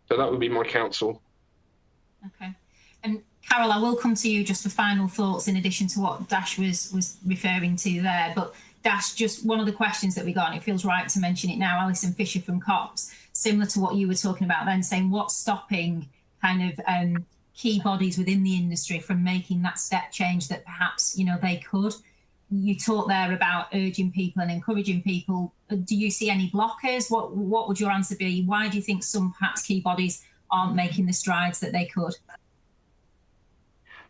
So that would be my counsel. Okay. And Carole, I will come to you just for final thoughts in addition to what Daksh was referring to there. But Daksh, just one of the questions that we got, and it feels right to mention it now, Alison Fisher from COPS, similar to what you were talking about then, saying what's stopping kind of key bodies within the industry from making that step change that perhaps, they could. You talked there about urging people and encouraging people. Do you see any blockers? What would your answer be? Why do you think some perhaps key bodies aren't making the strides that they could?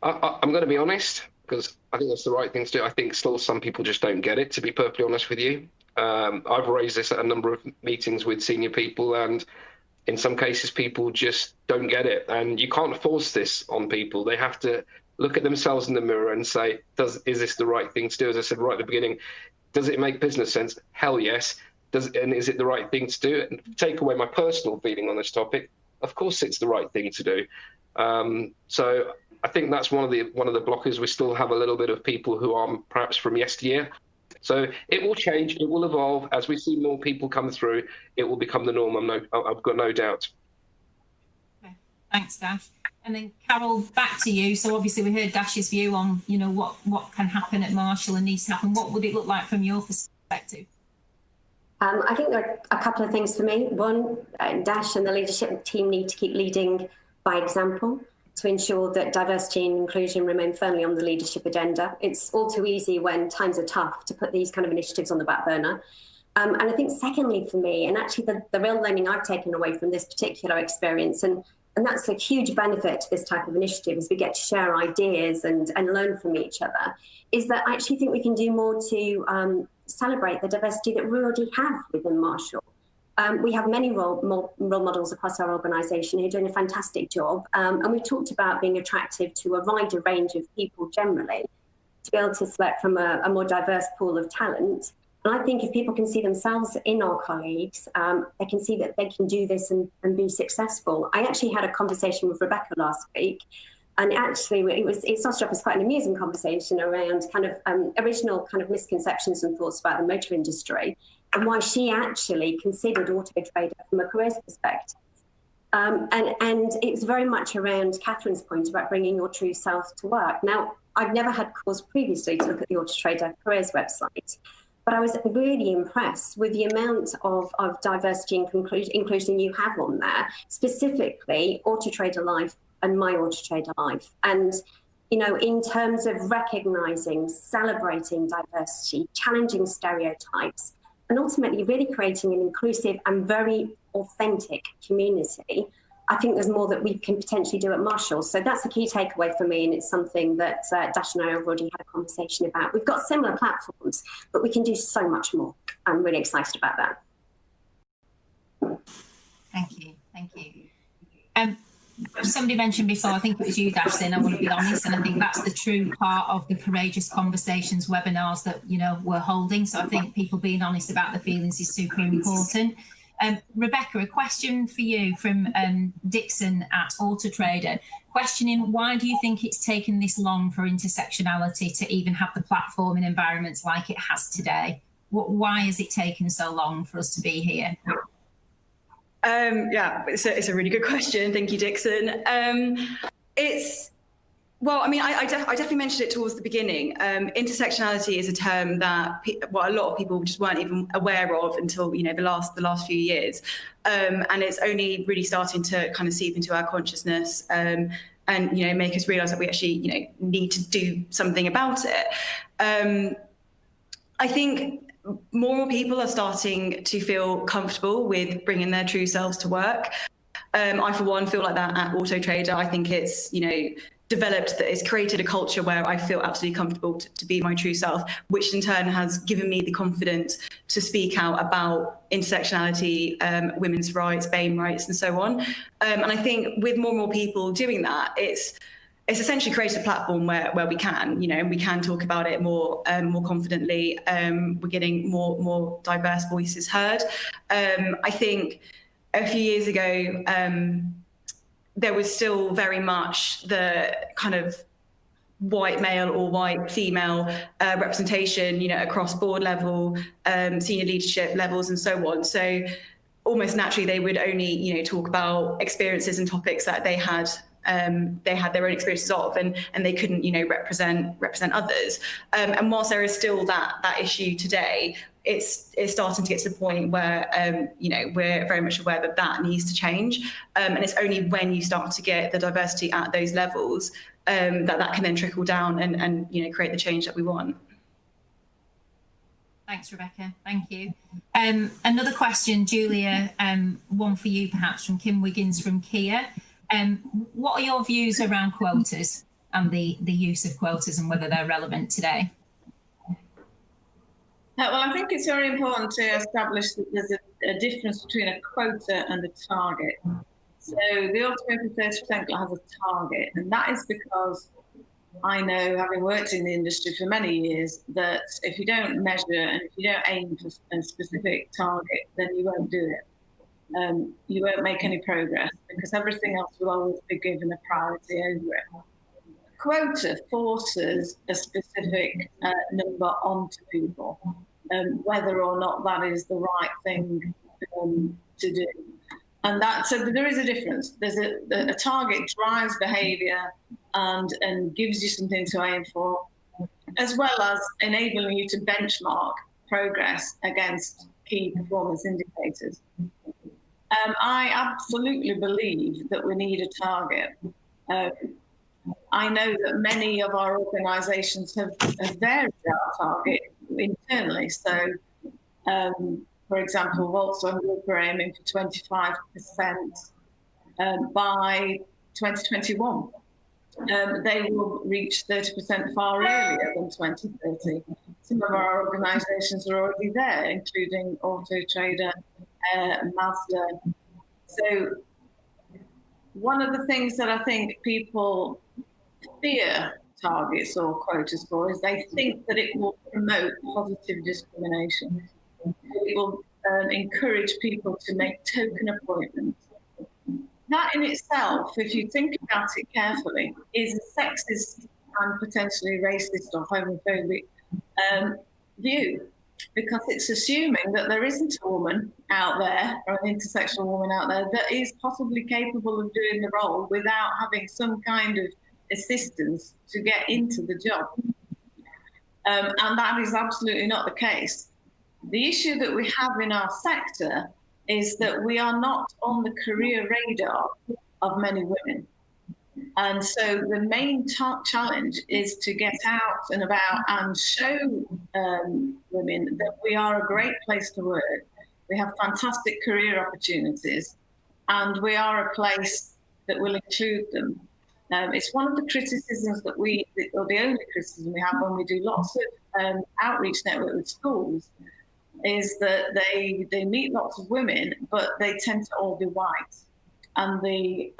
I'm going to be honest, because I think that's the right thing to do. I think still some people just don't get it, to be perfectly honest with you. I've raised this at a number of meetings with senior people, and in some cases people just don't get it. And you can't force this on people. They have to look at themselves in the mirror and say, is this the right thing to do? As I said right at the beginning, does it make business sense? Hell yes. And is it the right thing to do? And take away my personal feeling on this topic, of course it's the right thing to do. So I think that's one of the blockers. We still have a little bit of people who are perhaps from yesteryear. So it will change, it will evolve. As we see more people come through, it will become the norm. I've got no doubt. Okay. Thanks, Daksh. And then Carole, back to you. So obviously we heard Dash's view on, what can happen at Marshall and needs to happen. What would it look like from your perspective? I think there are a couple of things for me. One, Daksh and the leadership team need to keep leading by example to ensure that diversity and inclusion remain firmly on the leadership agenda. It's all too easy when times are tough to put these kind of initiatives on the back burner. And I think secondly for me, and actually the real learning I've taken away from this particular experience, and that's a huge benefit to this type of initiative, as we get to share ideas and learn from each other, is that I actually think we can do more to celebrate the diversity that we already have within Marshall. We have many role models across our organisation who are doing a fantastic job. And we've talked about being attractive to a wider range of people generally, to be able to select from a more diverse pool of talent. And I think if people can see themselves in our colleagues, they can see that they can do this and be successful. I actually had a conversation with Rebecca last week, and actually it started off as quite an amusing conversation around kind of original kind of misconceptions and thoughts about the motor industry and why she actually considered Auto Trader from a careers perspective. And it was very much around Catherine's point about bringing your true self to work. Now, I've never had cause previously to look at the Auto Trader careers website, But I was really impressed with the amount of diversity and inclusion you have on there, specifically Auto Trader Life and My Auto Trader Life. And, you know, in terms of recognising, celebrating diversity, challenging stereotypes, and ultimately really creating an inclusive and very authentic community, I think there's more that we can potentially do at Marshall. So that's the key takeaway for me, and it's something that Daksh and I have already had a conversation about. We've got similar platforms, but we can do so much more. I'm really excited about that. Thank you. Thank you. Somebody mentioned before, I think it was you, Daksh, saying I want to be honest, and I think that's the true part of the Courageous Conversations webinars that, you know, we're holding. So I think people being honest about the feelings is super important. Rebecca, a question for you from Dixon at Auto Trader, questioning why do you think it's taken this long for intersectionality to even have the platform in environments like it has today? Why has it taken so long for us to be here? Yeah, it's a really good question. Thank you, Dixon. Well, I mean, I definitely mentioned it towards the beginning. Intersectionality is a term that a lot of people just weren't even aware of until, you know, the last few years, and it's only really starting to kind of seep into our consciousness and, you know, make us realise that we actually, you know, need to do something about it. I think more people are starting to feel comfortable with bringing their true selves to work. I, for one, feel like that at Auto Trader. I think it's, you know, developed, that it's created a culture where I feel absolutely comfortable to be my true self, which in turn has given me the confidence to speak out about intersectionality, women's rights, BAME rights, and so on. And I think with more and more people doing that, it's essentially created a platform where we can, you know, and we can talk about it more confidently. We're getting more diverse voices heard. I think a few years ago, there was still very much the kind of white male or white female representation, you know, across board level, senior leadership levels, and so on. So almost naturally, they would only, you know, talk about experiences and topics that they had their own experiences of, and they couldn't, you know, represent others. And whilst there is still that issue today, it's starting to get to the point where, you know, we're very much aware that needs to change. And it's only when you start to get the diversity at those levels that can then trickle down and, you know, create the change that we want. Thanks, Rebecca. Thank you. Another question, Julia, one for you perhaps, from Kim Wiggins from Kia. What are your views around quotas and the use of quotas and whether they're relevant today? Well, I think it's very important to establish that there's a difference between a quota and a target. So the Automotive 30% has a target, and that is because I know, having worked in the industry for many years, that if you don't measure and if you don't aim for a specific target, then you won't do it. You won't make any progress because everything else will always be given a priority over it. Quota forces a specific number onto people, whether or not that is the right thing to do. And so there is a difference. There's a target drives behaviour and gives you something to aim for, as well as enabling you to benchmark progress against key performance indicators. I absolutely believe that we need a target. I know that many of our organisations have varied our target internally. So, for example, Volkswagen Group are aiming for 25% by 2021. They will reach 30% far earlier than 2030. Some of our organisations are already there, including Auto Trader, Mazda. So one of the things that I think people fear targets or quotas for is they think that it will promote positive discrimination. It will encourage people to make token appointments. That in itself, if you think about it carefully, is a sexist and potentially racist or homophobic view, because it's assuming that there isn't a woman out there, or an intersectional woman out there, that is possibly capable of doing the role without having some kind of assistance to get into the job. And that is absolutely not the case. The issue that we have in our sector is that we are not on the career radar of many women. And so the main challenge is to get out and about and show women that we are a great place to work. We have fantastic career opportunities, and we are a place that will include them. It's one of the criticisms that or the only criticism we have when we do lots of outreach network with schools, is that they meet lots of women, but they tend to all be white. And the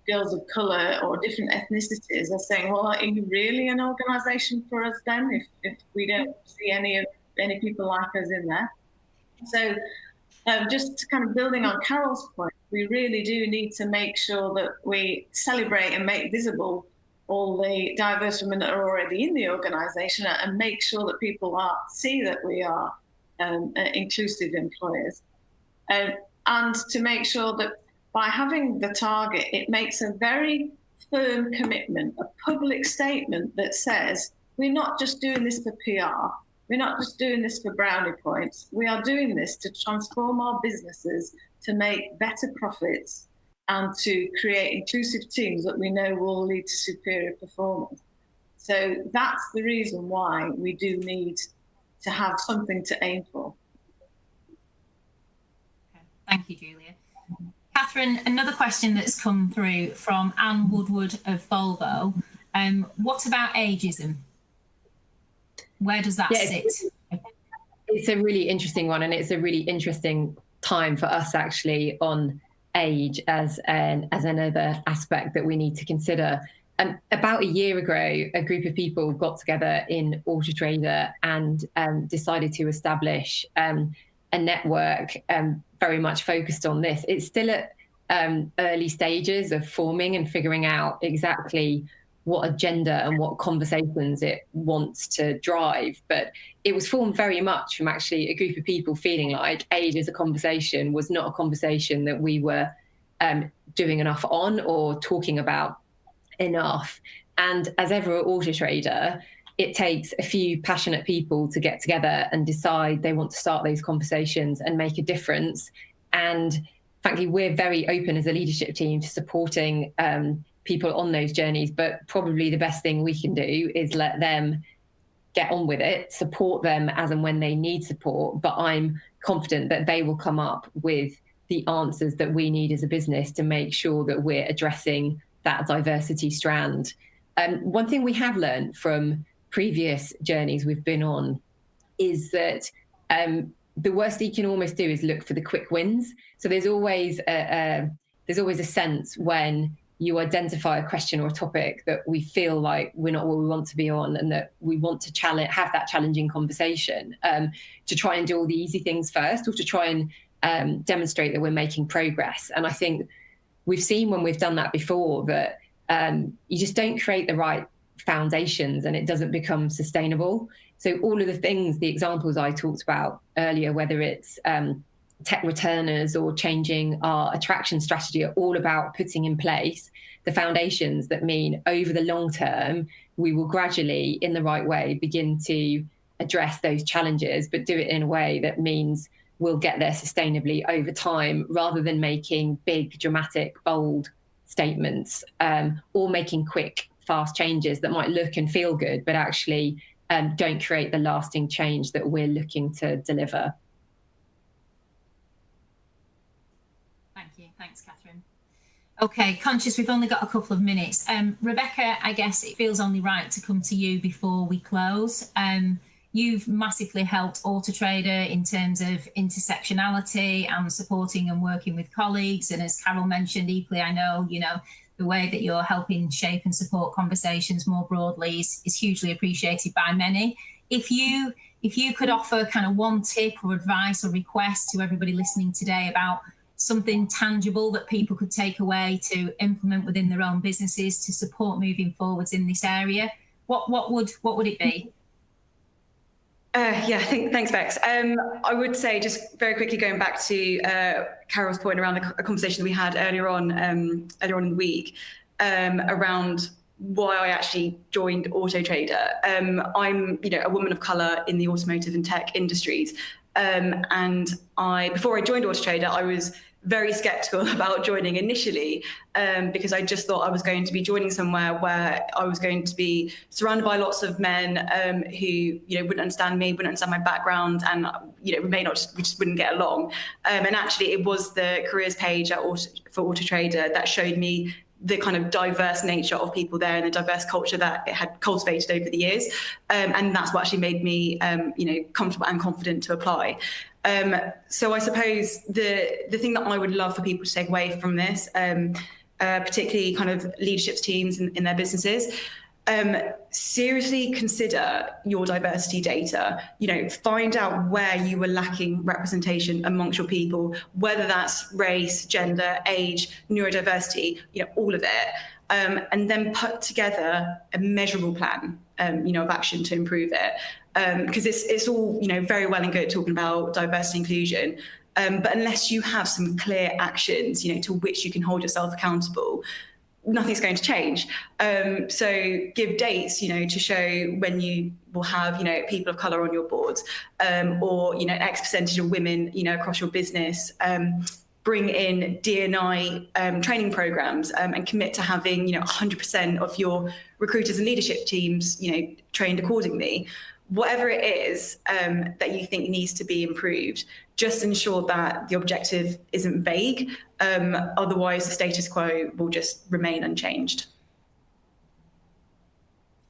girls of colour or different ethnicities are saying, well, are you really an organisation for us then if we don't see any people like us in there? So just kind of building on Carole's point, we really do need to make sure that we celebrate and make visible all the diverse women that are already in the organisation, and make sure that people see that we are inclusive employers. And to make sure that by having the target, it makes a very firm commitment, a public statement that says, we're not just doing this for PR, we're not just doing this for brownie points, we are doing this to transform our businesses, to make better profits, and to create inclusive teams that we know will lead to superior performance. So that's the reason why we do need to have something to aim for. Okay. Thank you, Julia. Catherine, another question that's come through from Anne Woodward of Volvo. What about ageism? Where does that sit? It's a really interesting one, and it's a really interesting time for us actually on age as another aspect that we need to consider. About a year ago, a group of people got together in Autotrader and decided to establish a network very much focused on this. It's still at early stages of forming and figuring out exactly what agenda and what conversations it wants to drive. But it was formed very much from actually a group of people feeling like age as a conversation was not a conversation that we were doing enough on or talking about enough. And as ever at Autotrader, it takes a few passionate people to get together and decide they want to start those conversations and make a difference. And frankly, we're very open as a leadership team to supporting people on those journeys, but probably the best thing we can do is let them get on with it, support them as and when they need support. But I'm confident that they will come up with the answers that we need as a business to make sure that we're addressing that diversity strand. One thing we have learned from previous journeys we've been on is that the worst you can almost do is look for the quick wins. So there's always a sense when you identify a question or a topic that we feel like we're not where we want to be on, and that we want to have that challenging conversation, to try and do all the easy things first, or to try and demonstrate that we're making progress. And I think we've seen when we've done that before that you just don't create the right foundations and it doesn't become sustainable. So all of the things, the examples I talked about earlier, whether it's tech returners or changing our attraction strategy, are all about putting in place the foundations that mean over the long term, we will gradually, in the right way, begin to address those challenges, but do it in a way that means we'll get there sustainably over time, rather than making big, dramatic, bold statements, or making quick, fast changes that might look and feel good, but actually don't create the lasting change that we're looking to deliver. Thank you. Thanks, Catherine. Okay, conscious we've only got a couple of minutes. Rebecca, I guess it feels only right to come to you before we close. You've massively helped Autotrader in terms of intersectionality and supporting and working with colleagues. And as Carole mentioned, equally, I know, the way that you're helping shape and support conversations more broadly is hugely appreciated by many. If you could offer kind of one tip or advice or request to everybody listening today about something tangible that people could take away to implement within their own businesses to support moving forwards in this area, what would it be? Thanks, Bex. I would say, just very quickly going back to Carole's point around a conversation we had earlier on in the week, around why I actually joined Auto Trader. I'm, a woman of colour in the automotive and tech industries. And before I joined Auto Trader, I was very skeptical about joining initially, because I just thought I was going to be joining somewhere where I was going to be surrounded by lots of men who, wouldn't understand me, wouldn't understand my background, and we just wouldn't get along. And actually, it was the careers page for Auto Trader that showed me the kind of diverse nature of people there and the diverse culture that it had cultivated over the years. And that's what actually made me, comfortable and confident to apply. So I suppose the thing that I would love for people to take away from this, particularly kind of leadership teams in their businesses, seriously consider your diversity data. Find out where you were lacking representation amongst your people, whether that's race, gender, age, neurodiversity, all of it, and then put together a measurable plan, of action to improve it. Because it's all, very well and good talking about diversity and inclusion, but unless you have some clear actions, to which you can hold yourself accountable, nothing's going to change. So give dates, to show when you will have, people of colour on your boards, or, X percentage of women, across your business. Bring in D&I training programs, and commit to having, 100% of your recruiters and leadership teams, trained accordingly. Whatever it is that you think needs to be improved, just ensure that the objective isn't vague. Otherwise, the status quo will just remain unchanged.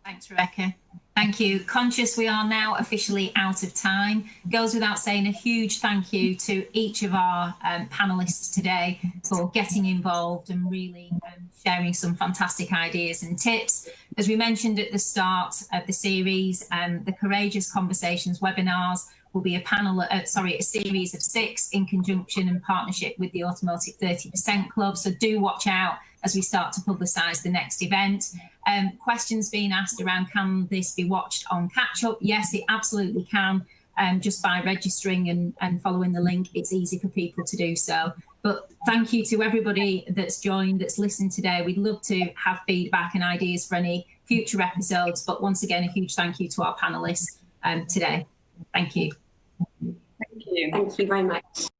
Thanks, Rebecca. Thank you. Conscious we are now officially out of time. Goes without saying a huge thank you to each of our panelists today for getting involved and really sharing some fantastic ideas and tips. As we mentioned at the start of the series, the Courageous Conversations webinars will be a series of 6 in conjunction and partnership with the Automotive 30% Club. So do watch out as we start to publicise the next event. Questions being asked around, can this be watched on catch up? Yes, it absolutely can. Just by registering and following the link, it's easy for people to do so. But thank you to everybody that's joined, that's listened today. We'd love to have feedback and ideas for any future episodes. But once again, a huge thank you to our panelists today. Thank you. Thank you very much.